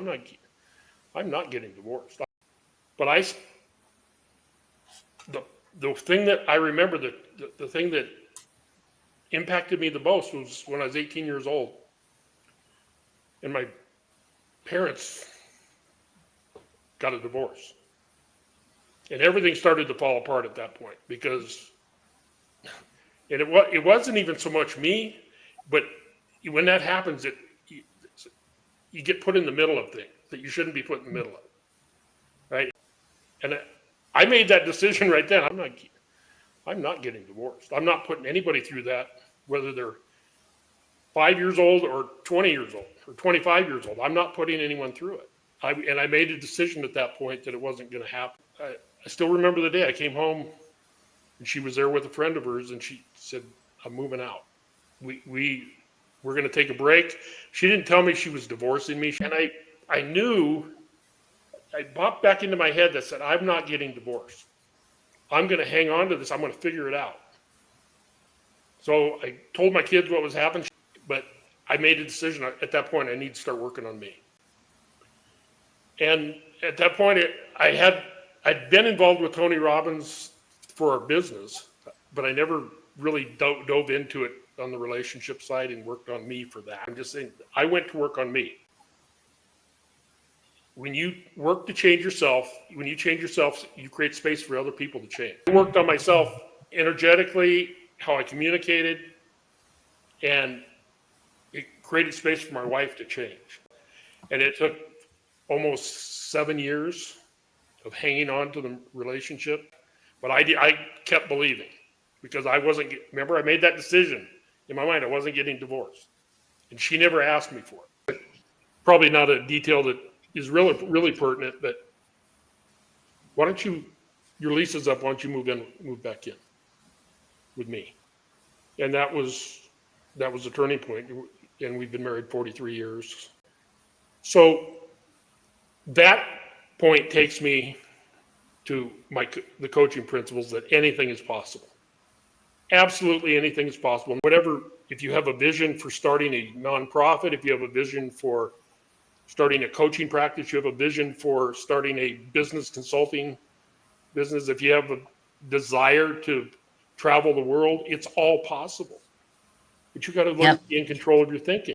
I'm not getting divorced. But the thing that I remember, the thing that impacted me the most was when I was 18 years old, and my parents got a divorce, and everything started to fall apart at that point because, and it wasn't even so much me, but when that happens, you get put in the middle of things that you shouldn't be put in the middle of, right? And I made that decision right then. I'm not getting divorced. I'm not putting anybody through that, whether they're 5 years old or 20 years old or 25 years old. I'm not putting anyone through it. I made a decision at that point that it wasn't going to happen. I still remember the day I came home and she was there with a friend of hers and she said, I'm moving out. We're going to take a break. She didn't tell me she was divorcing me. And I knew, I popped back into my head that said, I'm not getting divorced. I'm going to hang on to this. I'm going to figure it out. So I told my kids what was happening, but I made a decision at that point. I need to start working on me. And at that point, I'd been involved with Tony Robbins for our business, but I never really dove into it on the relationship side and worked on me for that. I'm just saying, I went to work on me. When you work to change yourself, when you change yourself, you create space for other people to change. I worked on myself energetically, how I communicated, and it created space for my wife to change. And it took almost 7 years of hanging on to the relationship. But I kept believing because remember, I made that decision in my mind. I wasn't getting divorced. And she never asked me for it. But probably not a detail that is really, really pertinent, but why don't your lease is up, why don't you move back in with me? And that was a turning point. And we've been married 43 years. So that point takes me to the coaching principles that anything is possible. Absolutely anything is possible. Whatever, if you have a vision for starting a nonprofit, if you have a vision for starting a coaching practice, you have a vision for starting a business consulting business, if you have a desire to travel the world, it's all possible. But you got to learn to be in control of your thinking.